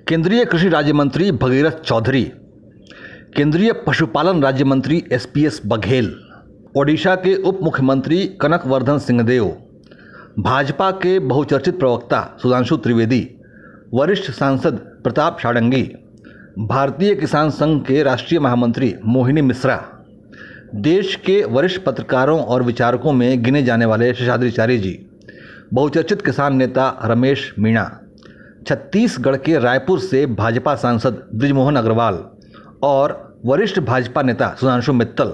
केंद्रीय कृषि राज्य मंत्री भगीरथ चौधरी, केंद्रीय पशुपालन राज्य मंत्री एसपीएस बघेल, ओडिशा के उप मुख्यमंत्री कनकवर्धन सिंहदेव, भाजपा के बहुचर्चित प्रवक्ता सुधांशु त्रिवेदी, वरिष्ठ सांसद प्रताप षडंगी, भारतीय किसान संघ के राष्ट्रीय महामंत्री मोहिनी मिश्रा, देश के वरिष्ठ पत्रकारों और विचारकों में गिने जाने वाले शेषाद्रिचारी जी, बहुचर्चित किसान नेता रमेश मीणा, छत्तीसगढ़ के रायपुर से भाजपा सांसद बृजमोहन अग्रवाल और वरिष्ठ भाजपा नेता सुधांशु मित्तल,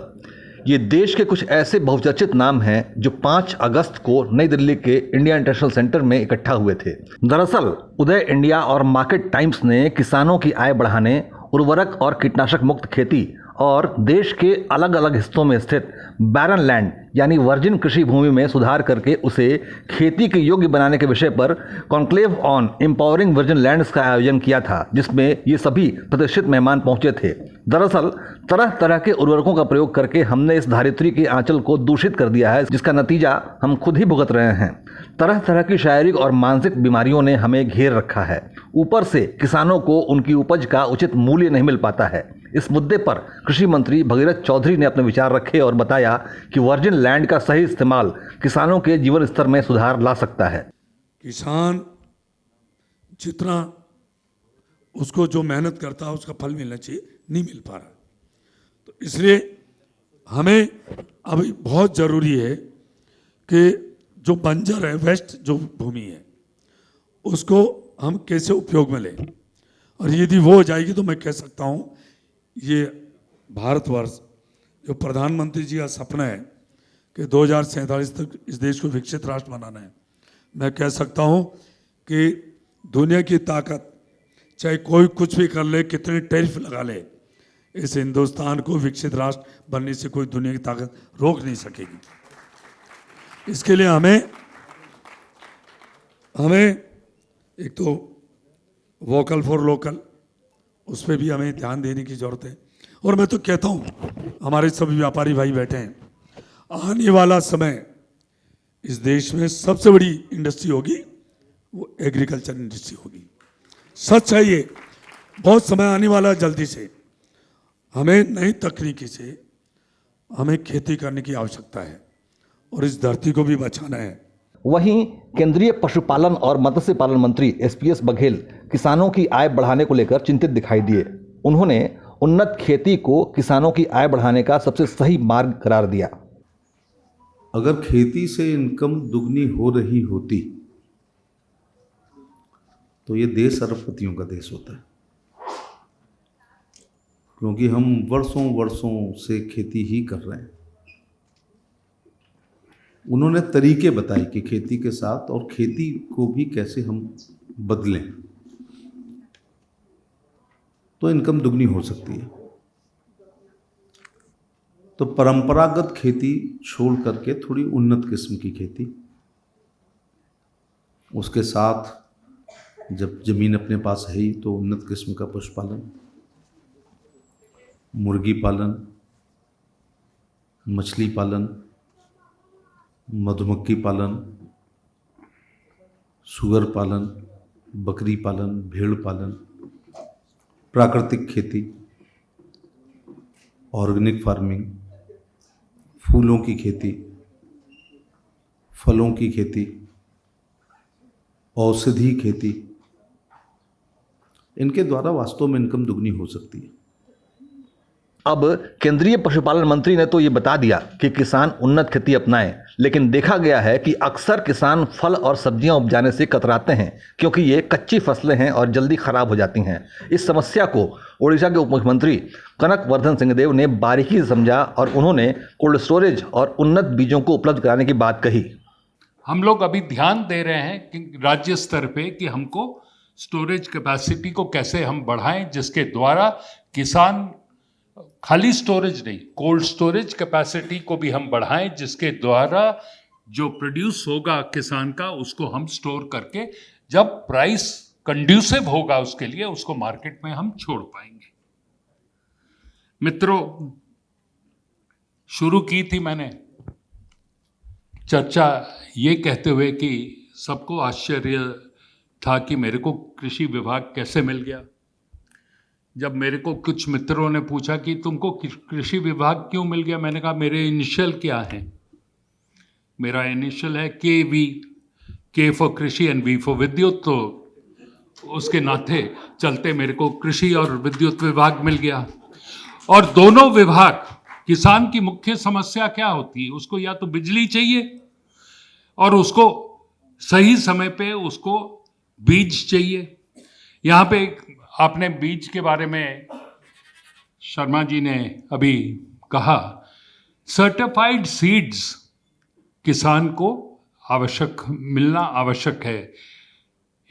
ये देश के कुछ ऐसे बहुचर्चित नाम हैं जो 5 अगस्त को नई दिल्ली के इंडिया इंटरनेशनल सेंटर में इकट्ठा हुए थे। दरअसल उदय इंडिया और मार्केट टाइम्स ने किसानों की आय बढ़ाने, उर्वरक और कीटनाशक मुक्त खेती और देश के अलग अलग हिस्सों में स्थित बैरन लैंड यानी वर्जिन कृषि भूमि में सुधार करके उसे खेती के योग्य बनाने के विषय पर conclave on empowering virgin lands का आयोजन किया था, जिसमें ये सभी प्रतिष्ठित मेहमान पहुंचे थे। दरअसल तरह तरह के उर्वरकों का प्रयोग करके हमने इस धारित्री के आंचल को दूषित कर दिया है, जिसका नतीजा हम खुद ही भुगत रहे हैं। तरह तरह की शारीरिक और मानसिक बीमारियों ने हमें घेर रखा है। ऊपर से किसानों को उनकी उपज का उचित मूल्य नहीं मिल पाता है। इस मुद्दे पर कृषि मंत्री भगीरथ चौधरी ने अपने विचार रखे और बताया कि वर्जिन लैंड का सही इस्तेमाल किसानों के जीवन स्तर में सुधार ला सकता है। किसान जितना उसको जो मेहनत करता है उसका फल मिलना चाहिए, नहीं मिल पा रहा। तो इसलिए हमें अभी बहुत ज़रूरी है कि जो बंजर है, वेस्ट जो भूमि है, उसको हम कैसे उपयोग में लें। और यदि वो हो जाएगी तो मैं कह सकता हूँ ये भारतवर्ष जो प्रधानमंत्री जी का सपना है कि 2047 तक इस देश को विकसित राष्ट्र बनाना है, मैं कह सकता हूँ कि दुनिया की ताकत चाहे कोई कुछ भी कर ले, कितने टैरिफ लगा ले, इस हिंदुस्तान को विकसित राष्ट्र बनने से कोई दुनिया की ताकत रोक नहीं सकेगी। इसके लिए हमें एक तो वोकल फॉर लोकल, उस पर भी हमें ध्यान देने की जरूरत है। और मैं तो कहता हूँ हमारे सभी व्यापारी भाई बैठे हैं, आने वाला समय इस देश में सबसे बड़ी इंडस्ट्री होगी वो एग्रीकल्चर इंडस्ट्री होगी। सच है ये, बहुत समय आने वाला जल्दी से। हमें नई तकनीकी से हमें खेती करने की आवश्यकता है और इस धरती को भी बचाना है। वहीं केंद्रीय पशुपालन और मत्स्य पालन मंत्री एसपीएस बघेल किसानों की आय बढ़ाने को लेकर चिंतित दिखाई दिए। उन्होंने उन्नत खेती को किसानों की आय बढ़ाने का सबसे सही मार्ग करार दिया। अगर खेती से इनकम दुगनी हो रही होती तो ये देश अरबपतियों का देश होता है, क्योंकि हम वर्षों वर्षों से खेती ही कर रहे हैं। उन्होंने तरीके बताए कि खेती के साथ और खेती को भी कैसे हम बदलें तो इनकम दुगनी हो सकती है। तो परंपरागत खेती छोड़ करके थोड़ी उन्नत किस्म की खेती, उसके साथ जब जमीन अपने पास है ही तो उन्नत किस्म का पशुपालन, मुर्गी पालन, मछली पालन, मधुमक्खी पालन, सुअर पालन, बकरी पालन, भेड़ पालन, प्राकृतिक खेती, ऑर्गेनिक फार्मिंग, फूलों की खेती, फलों की खेती, औषधि खेती, इनके द्वारा वास्तव में इनकम दुगनी हो सकती है। अब केंद्रीय पशुपालन मंत्री ने तो ये बता दिया कि किसान उन्नत खेती अपनाएं, लेकिन देखा गया है कि अक्सर किसान फल और सब्जियां उपजाने से कतराते हैं क्योंकि ये कच्ची फसलें हैं और जल्दी खराब हो जाती हैं। इस समस्या को ओडिशा के उप मुख्यमंत्री कनकवर्धन सिंहदेव ने बारीकी से समझा और उन्होंने कोल्ड स्टोरेज और उन्नत बीजों को उपलब्ध कराने की बात कही। हम लोग अभी ध्यान दे रहे हैं कि राज्य स्तर पे कि हमको स्टोरेज कैपेसिटी को कैसे हम बढ़ाएं, जिसके द्वारा किसान खाली स्टोरेज नहीं, कोल्ड स्टोरेज कैपेसिटी को भी हम बढ़ाएं, जिसके द्वारा जो प्रोड्यूस होगा किसान का उसको हम स्टोर करके जब प्राइस कंड्यूसिव होगा उसके लिए उसको मार्केट में हम छोड़ पाएंगे। मित्रों, शुरू की थी मैंने चर्चा ये कहते हुए कि सबको आश्चर्य था कि मेरे को कृषि विभाग कैसे मिल गया। जब मेरे को कुछ मित्रों ने पूछा कि तुमको कृषि विभाग क्यों मिल गया, मैंने कहा मेरे इनिशियल क्या हैं। मेरा इनिशियल है KV, K फॉर कृषि एंड V फॉर विद्युत, तो उसके नाते चलते मेरे को कृषि और विद्युत विभाग मिल गया। और दोनों विभाग, किसान की मुख्य समस्या क्या होती है, उसको या तो बिजली चाहिए और उसको सही समय पे उसको बीज चाहिए। यहाँ पे आपने बीज के बारे में शर्मा जी ने अभी कहा, सर्टिफाइड सीड्स किसान को मिलना आवश्यक है।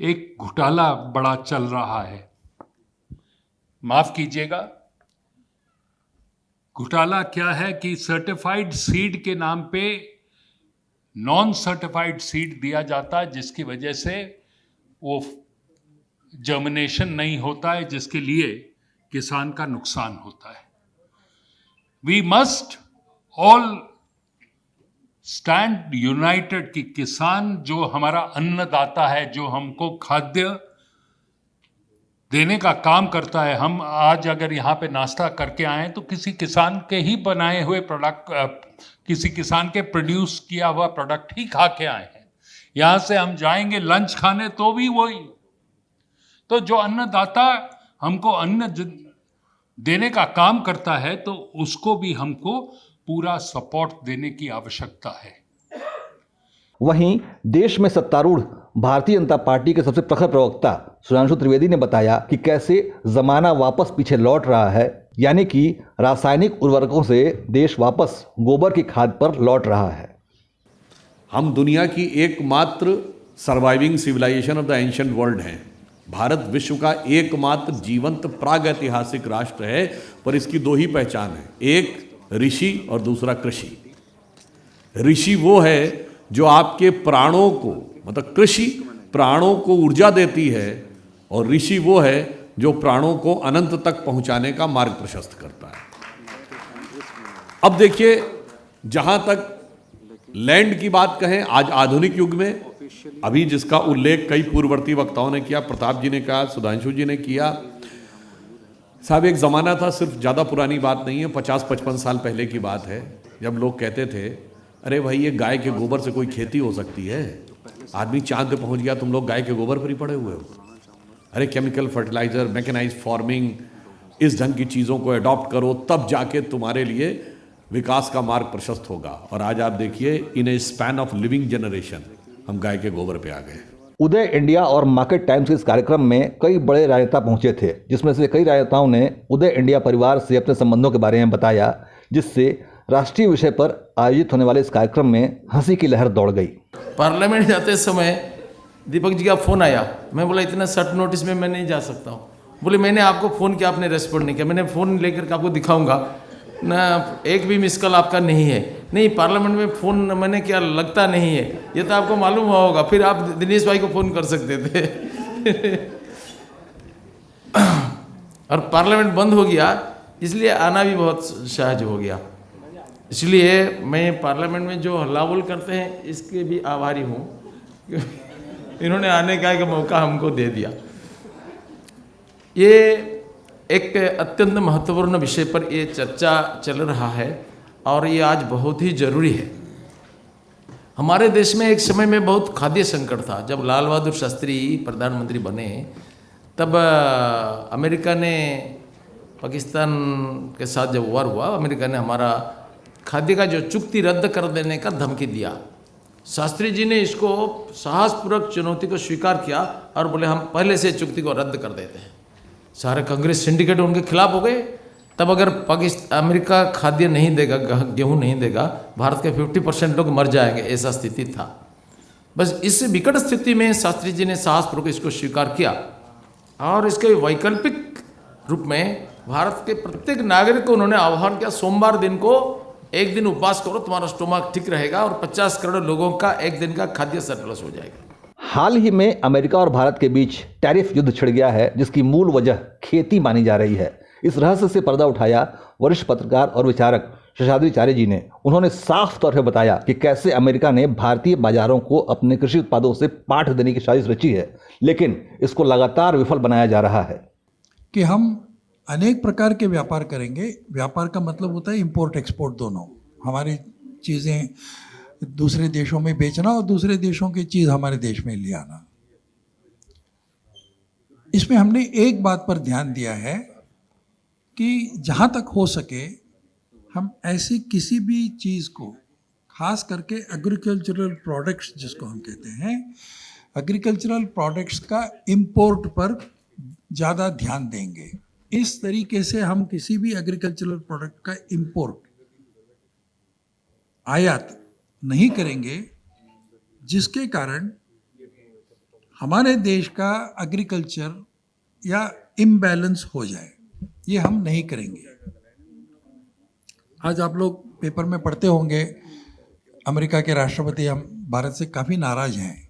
एक घोटाला बड़ा चल रहा है, माफ कीजिएगा, घोटाला क्या है कि सर्टिफाइड सीड के नाम पे नॉन सर्टिफाइड सीड दिया जाता है, जिसकी वजह से वो जर्मिनेशन नहीं होता है, जिसके लिए किसान का नुकसान होता है। We must all stand united कि किसान जो हमारा अन्नदाता है, जो हमको खाद्य देने का काम करता है, हम आज अगर यहाँ पे नाश्ता करके आए तो किसी किसान के ही बनाए हुए प्रोडक्ट, किसी किसान के प्रोड्यूस किया हुआ प्रोडक्ट ही खा के आए हैं। यहाँ से हम जाएंगे लंच खाने तो भी वही। तो जो अन्नदाता हमको अन्न देने का काम करता है, तो उसको भी हमको पूरा सपोर्ट देने की आवश्यकता है। वहीं देश में सत्तारूढ़ भारतीय जनता पार्टी के सबसे प्रखर प्रवक्ता सुधांशु त्रिवेदी ने बताया कि कैसे जमाना वापस पीछे लौट रहा है, यानी कि रासायनिक उर्वरकों से देश वापस गोबर की खाद पर लौट रहा है। हम दुनिया की एकमात्र surviving civilization of the ancient world हैं। भारत विश्व का एकमात्र जीवंत प्रागैतिहासिक राष्ट्र है, पर इसकी दो ही पहचान है, एक ऋषि और दूसरा कृषि। ऋषि वो है जो आपके प्राणों को, मतलब कृषि प्राणों को ऊर्जा देती है, और ऋषि वो है जो प्राणों को अनंत तक पहुंचाने का मार्ग प्रशस्त करता है। अब देखिए, जहां तक लैंड की बात कहें, आज आधुनिक युग में अभी जिसका उल्लेख कई पूर्ववर्ती वक्ताओं ने किया, प्रताप जी ने कहा, सुधांशु जी ने किया, साहब एक ज़माना था, सिर्फ ज़्यादा पुरानी बात नहीं है, 50-55 साल पहले की बात है, जब लोग कहते थे अरे भाई ये गाय के गोबर से कोई खेती हो सकती है, आदमी चांद पे पहुंच गया, तुम लोग गाय के गोबर पर ही पड़े हुए हो। अरे केमिकल फर्टिलाइजर, मैकेनाइज्ड फार्मिंग, इस ढंग की चीज़ों को अडॉप्ट करो, तब जाके तुम्हारे लिए विकास का मार्ग प्रशस्त होगा। और आज आप देखिए, इन ए स्पैन ऑफ लिविंग जनरेशन हम गाय के गोबर पे आ गए। उदय इंडिया और मार्केट टाइम्स के इस कार्यक्रम में कई बड़े राजनेता पहुंचे थे, जिसमें से कई राजनेताओं ने उदय इंडिया परिवार से अपने संबंधों के बारे में बताया, जिससे राष्ट्रीय विषय पर आयोजित होने वाले इस कार्यक्रम में हंसी की लहर दौड़ गई। पार्लियामेंट जाते समय दीपक जी का फ़ोन आया, मैं बोला इतना शॉर्ट नोटिस में मैं नहीं जा सकता हूँ। बोले मैंने आपको फ़ोन किया, आपने रेस्पॉन्ड नहीं किया, मैंने फ़ोन लेकर के आपको दिखाऊंगा ना, एक भी मिस कॉल आपका नहीं है। नहीं, पार्लियामेंट में फ़ोन मैंने किया, लगता नहीं है, ये तो आपको मालूम हुआ होगा, फिर आप दिनेश भाई को फ़ोन कर सकते थे। और पार्लियामेंट बंद हो गया, इसलिए आना भी बहुत सहज हो गया। इसलिए मैं पार्लियामेंट में जो हल्ला बोल करते हैं, इसके भी आभारी हूँ, इन्होंने आने का एक मौका हमको दे दिया। ये एक अत्यंत महत्वपूर्ण विषय पर ये चर्चा चल रहा है, और ये आज बहुत ही जरूरी है। हमारे देश में एक समय में बहुत खाद्य संकट था। जब लाल बहादुर शास्त्री प्रधानमंत्री बने, तब अमेरिका ने, पाकिस्तान के साथ जब वार हुआ, अमेरिका ने हमारा खाद्य का जो चुक्ति रद्द कर देने का धमकी दिया। शास्त्री जी ने इसको साहसपूर्वक चुनौती को स्वीकार किया और बोले हम पहले से चुक्ति को रद्द कर देते हैं। सारे कांग्रेस सिंडिकेट उनके खिलाफ हो गए। तब अगर अमेरिका खाद्य नहीं देगा, गेहूं नहीं देगा, भारत के 50% लोग मर जाएंगे, ऐसा स्थिति था। बस इस विकट स्थिति में शास्त्री जी ने साहसपूर्वक इसको स्वीकार किया, और इसके वैकल्पिक रूप में भारत के प्रत्येक नागरिक को उन्होंने आह्वान किया, सोमवार दिन को एक दिन उपवास करो, तुम्हारा स्टोमक ठीक रहेगा, और 50 करोड़ लोगों का एक दिन का खाद्य सरप्लस हो जाएगा। हाल ही में अमेरिका और भारत के बीच टैरिफ युद्ध छिड़ गया है, जिसकी मूल वजह खेती मानी जा रही है। इस रहस्य से पर्दा उठाया वरिष्ठ पत्रकार और विचारक शेषाद्रिचार्य जी ने। उन्होंने साफ तौर पर बताया कि कैसे अमेरिका ने भारतीय बाजारों को अपने कृषि उत्पादों से पाठ देने की साजिश रची है, लेकिन इसको लगातार विफल बनाया जा रहा है। कि हम अनेक प्रकार के व्यापार करेंगे। व्यापार का मतलब होता है इंपोर्ट एक्सपोर्ट दोनों, हमारी चीज़ें दूसरे देशों में बेचना और दूसरे देशों की चीज़ हमारे देश में ले आना। इसमें हमने एक बात पर ध्यान दिया है कि जहाँ तक हो सके हम ऐसी किसी भी चीज़ को, खास करके एग्रीकल्चरल प्रोडक्ट्स जिसको हम कहते हैं, एग्रीकल्चरल प्रोडक्ट्स का इंपोर्ट पर ज़्यादा ध्यान देंगे। इस तरीके से हम किसी भी एग्रीकल्चरल प्रोडक्ट का इंपोर्ट, आयात नहीं करेंगे जिसके कारण हमारे देश का एग्रीकल्चर या इम्बैलेंस हो जाए। ये हम नहीं करेंगे। आज आप लोग पेपर में पढ़ते होंगे अमेरिका के राष्ट्रपति हम भारत से काफ़ी नाराज़ हैं।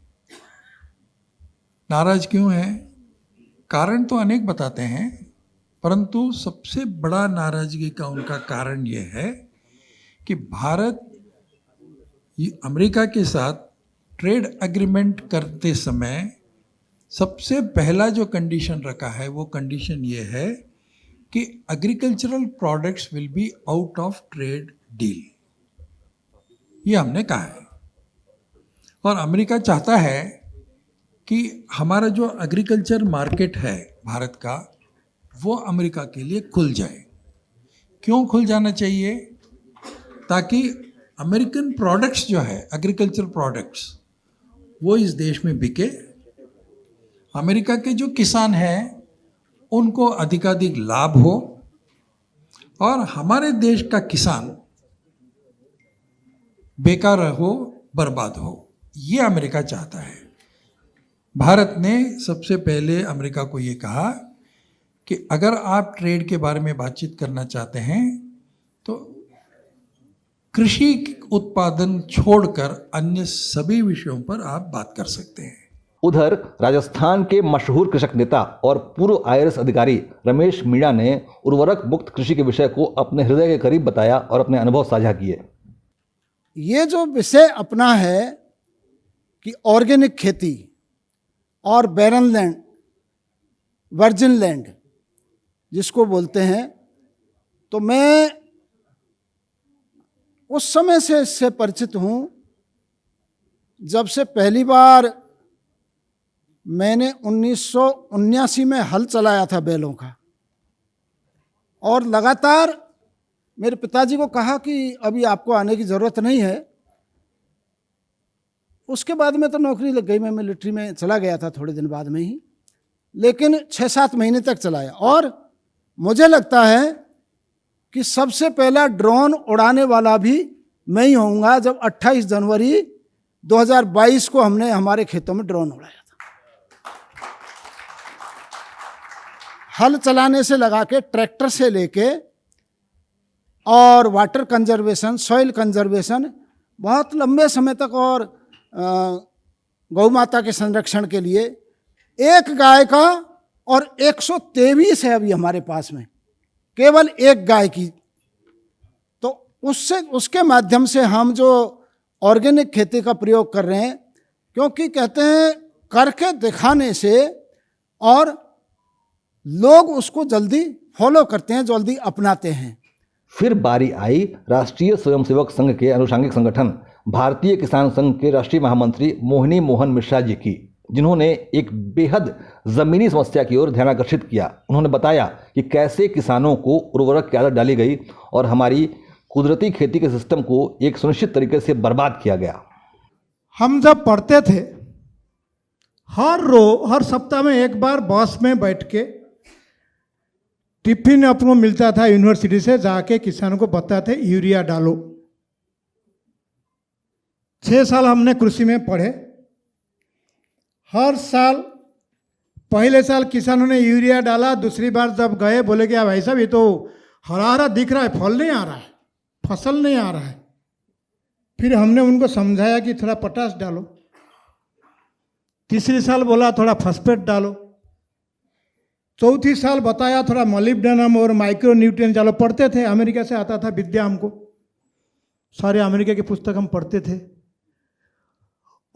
नाराज़ क्यों हैं? कारण तो अनेक बताते हैं, परंतु सबसे बड़ा नाराज़गी का उनका कारण ये है कि भारत अमेरिका के साथ ट्रेड एग्रीमेंट करते समय सबसे पहला जो कंडीशन रखा है वो कंडीशन ये है कि agricultural products will be out of trade deal. ये हमने कहा है और अमेरिका चाहता है कि हमारा जो एग्रीकल्चर मार्केट है भारत का, वो अमेरिका के लिए खुल जाए। क्यों खुल जाना चाहिए? ताकि अमेरिकन प्रोडक्ट्स जो है, एग्रीकल्चर प्रोडक्ट्स, वो इस देश में बिके। अमेरिका के जो किसान हैं उनको अधिकाधिक लाभ हो और हमारे देश का किसान बेकार हो, बर्बाद हो। ये अमेरिका चाहता है। भारत ने सबसे पहले अमेरिका को ये कहा कि अगर आप ट्रेड के बारे में बातचीत करना चाहते हैं तो कृषि उत्पादन छोड़कर अन्य सभी विषयों पर आप बात कर सकते हैं। उधर राजस्थान के मशहूर कृषक नेता और पूर्व IRS अधिकारी रमेश मीणा ने उर्वरक मुक्त कृषि के विषय को अपने हृदय के करीब बताया और अपने अनुभव साझा किए। ये जो विषय अपना है कि ऑर्गेनिक खेती और बैरन लैंड, वर्जिन लैंड जिसको बोलते हैं, तो मैं उस समय से इससे परिचित हूँ जब से पहली बार मैंने 1979 में हल चलाया था बैलों का, और लगातार मेरे पिताजी को कहा कि अभी आपको आने की ज़रूरत नहीं है। उसके बाद में तो नौकरी लग गई, मैं मिलिट्री में चला गया था थोड़े दिन बाद में ही, लेकिन 6-7 महीने तक चलाया। और मुझे लगता है कि सबसे पहला ड्रोन उड़ाने वाला भी मैं ही होऊंगा जब 28 जनवरी 2022 को हमने हमारे खेतों में ड्रोन उड़ाया था। हल चलाने से लगा के, ट्रैक्टर से लेके, और वाटर कंजर्वेशन, सॉइल कंजर्वेशन, बहुत लंबे समय तक, और गौ माता के संरक्षण के लिए एक गाय का, और 123 है अभी हमारे पास में, केवल एक गाय की। तो उसके माध्यम से हम जो ऑर्गेनिक खेती का प्रयोग कर रहे हैं, क्योंकि कहते हैं करके दिखाने से और लोग उसको जल्दी फॉलो करते हैं, जल्दी अपनाते हैं। फिर बारी आई राष्ट्रीय स्वयंसेवक संघ के अनुषंगिक संगठन भारतीय किसान संघ के राष्ट्रीय महामंत्री मोहिनी मोहन मिश्रा जी की, जिन्होंने एक बेहद ज़मीनी समस्या की ओर ध्यानाकर्षित किया। उन्होंने बताया कि कैसे किसानों को उर्वरक की आदत डाली गई और हमारी कुदरती खेती के सिस्टम को एक सुनिश्चित तरीके से बर्बाद किया गया। हम जब पढ़ते थे, हर सप्ताह में एक बार बस में बैठ के टिफिन अपनो मिलता था यूनिवर्सिटी से, जाके किसानों को बताते यूरिया डालो। 6 साल हमने कृषि में पढ़े। हर साल, पहले साल किसानों ने यूरिया डाला, दूसरी बार जब गए बोले कि भाई साहब ये तो हरा हरा दिख रहा है, फल नहीं आ रहा है, फसल नहीं आ रहा है। फिर हमने उनको समझाया कि थोड़ा पोटाश डालो। तीसरी साल बोला थोड़ा फॉस्फेट डालो। चौथी साल बताया थोड़ा मोलिब्डेनम और माइक्रो न्यूट्रिएंट डालो। पढ़ते थे, अमेरिका से आता था विद्या हमको। सारे अमेरिका की पुस्तक हम पढ़ते थे।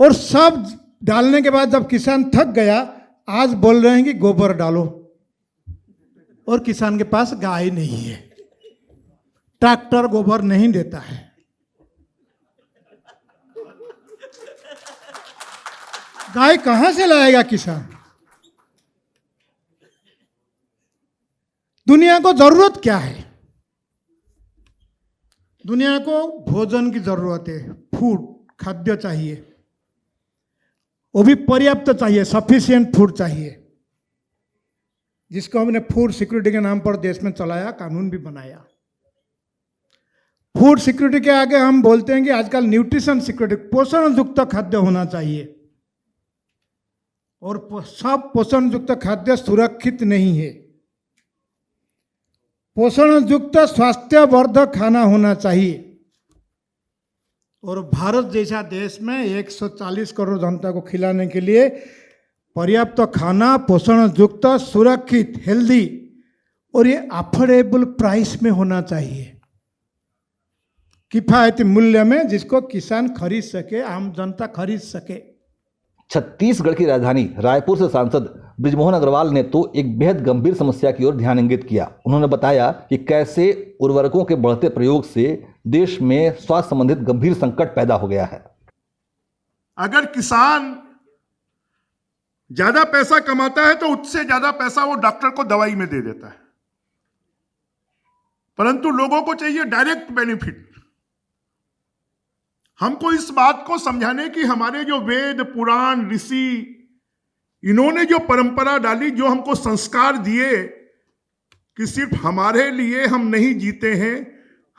और सब डालने के बाद जब किसान थक गया, आज बोल रहे हैं कि गोबर डालो, और किसान के पास गाय नहीं है, ट्रैक्टर गोबर नहीं देता है। गाय कहां से लाएगा किसान? दुनिया को जरूरत क्या है? दुनिया को भोजन की जरूरत है, फूड, खाद्य चाहिए, वो भी पर्याप्त चाहिए, सफिशिएंट फूड चाहिए, जिसको हमने फूड सिक्योरिटी के नाम पर देश में चलाया, कानून भी बनाया। फूड सिक्योरिटी के आगे हम बोलते हैं कि आजकल न्यूट्रिशन सिक्योरिटी, पोषण युक्त खाद्य होना चाहिए, और सब पोषण युक्त खाद्य सुरक्षित नहीं है। पोषण युक्त स्वास्थ्यवर्धक खाना होना चाहिए, और भारत जैसा देश में 140 करोड़ जनता को खिलाने के लिए पर्याप्त खाना, पोषण युक्त, सुरक्षित, हेल्दी, और ये अफोर्डेबल प्राइस में होना चाहिए, किफायती मूल्य में, जिसको किसान खरीद सके, आम जनता खरीद सके। छत्तीसगढ़ की राजधानी रायपुर से सांसद बृजमोहन अग्रवाल ने तो एक बेहद गंभीर समस्या की ओर ध्यान इंगित किया। उन्होंने बताया कि कैसे उर्वरकों के बढ़ते प्रयोग से देश में स्वास्थ्य संबंधित गंभीर संकट पैदा हो गया है। अगर किसान ज्यादा पैसा कमाता है तो उससे ज्यादा पैसा वो डॉक्टर को दवाई में दे देता है, परंतु लोगों को चाहिए डायरेक्ट बेनिफिट। हमको इस बात को समझाने की हमारे जो वेद, पुराण, ऋषि, इन्होंने जो परंपरा डाली, जो हमको संस्कार दिए कि सिर्फ हमारे लिए हम नहीं जीते हैं,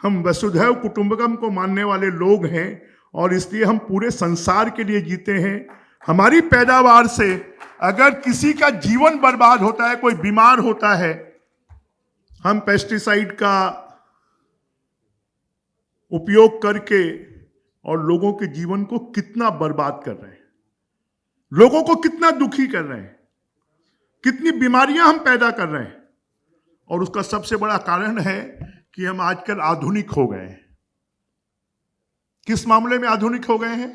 हम वसुधैव कुटुंबकम को मानने वाले लोग हैं, और इसलिए हम पूरे संसार के लिए जीते हैं। हमारी पैदावार से अगर किसी का जीवन बर्बाद होता है, कोई बीमार होता है, हम पेस्टिसाइड का उपयोग करके और लोगों के जीवन को कितना बर्बाद कर रहे हैं, लोगों को कितना दुखी कर रहे हैं, कितनी बीमारियां हम पैदा कर रहे हैं। और उसका सबसे बड़ा कारण है कि हम आजकल आधुनिक हो गए हैं। किस मामले में आधुनिक हो गए हैं?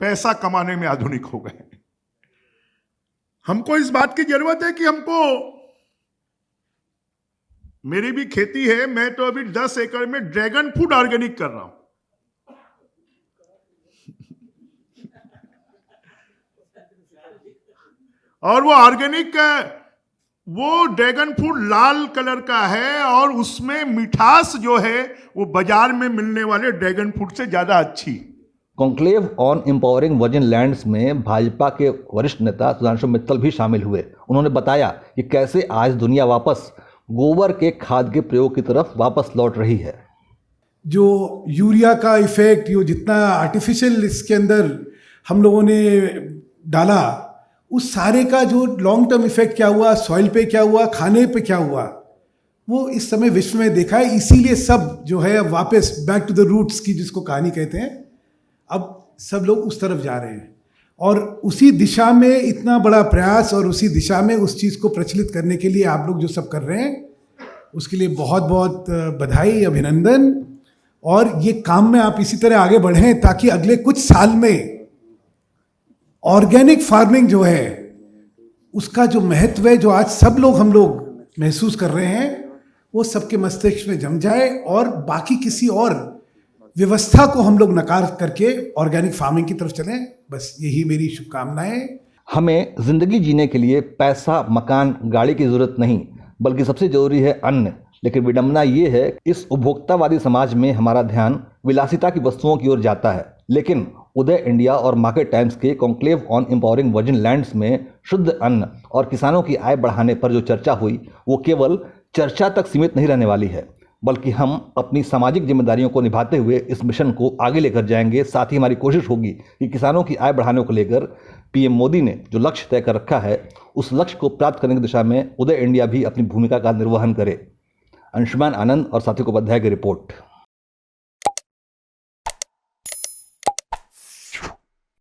पैसा कमाने में आधुनिक हो गए हैं। हमको इस बात की जरूरत है कि हमको, मेरी भी खेती है, मैं तो अभी 10 एकड़ में ड्रैगन फ्रूट ऑर्गेनिक कर रहा हूं। और वो ऑर्गेनिक, वो ड्रैगन फ्रूट लाल कलर का है, और उसमें मिठास जो है वो बाजार में मिलने वाले ड्रैगन फ्रूट से ज्यादा अच्छी। Conclave on empowering virgin lands में भाजपा के वरिष्ठ नेता सुधांशु मित्तल भी शामिल हुए। उन्होंने बताया कि कैसे आज दुनिया वापस गोबर के खाद के प्रयोग की तरफ वापस लौट रही है। जो यूरिया का इफेक्ट, जो जितना आर्टिफिशियल इसके अंदर हम लोगों ने डाला, उस सारे का जो लॉन्ग टर्म इफेक्ट क्या हुआ, सॉइल पे क्या हुआ, खाने पे क्या हुआ, वो इस समय विश्व में देखा है। इसीलिए सब जो है वापस बैक टू द रूट्स की जिसको कहानी कहते हैं, अब सब लोग उस तरफ जा रहे हैं, और उसी दिशा में इतना बड़ा प्रयास, और उसी दिशा में उस चीज़ को प्रचलित करने के लिए आप लोग जो सब कर रहे हैं, उसके लिए बहुत बहुत बधाई, अभिनंदन। और ये काम में आप इसी तरह आगे बढ़ें, ताकि अगले कुछ साल में ऑर्गेनिक फार्मिंग जो है उसका जो महत्व है, जो आज सब लोग हम लोग महसूस कर रहे हैं, वो सबके मस्तिष्क में जम जाए, और बाकी किसी और व्यवस्था को हम लोग नकार करके ऑर्गेनिक फार्मिंग की तरफ चलें। बस यही मेरी शुभकामनाएं। हमें जिंदगी जीने के लिए पैसा, मकान, गाड़ी की जरूरत नहीं, बल्कि सबसे जरूरी है अन्न। लेकिन विडंबना ये है, इस उपभोक्तावादी समाज में हमारा ध्यान विलासिता की वस्तुओं की ओर जाता है। लेकिन उदय इंडिया और मार्केट टाइम्स के conclave on empowering virgin lands में शुद्ध अन्न और किसानों की आय बढ़ाने पर जो चर्चा हुई, वो केवल चर्चा तक सीमित नहीं रहने वाली है, बल्कि हम अपनी सामाजिक जिम्मेदारियों को निभाते हुए इस मिशन को आगे लेकर जाएंगे। साथ ही हमारी कोशिश होगी कि किसानों की आय बढ़ाने को लेकर पीएम मोदी ने जो लक्ष्य तय कर रखा है, उस लक्ष्य को प्राप्त करने की दिशा में उदय इंडिया भी अपनी भूमिका का निर्वहन करे। अंशुमान आनंद और साथी उपाध्याय की रिपोर्ट।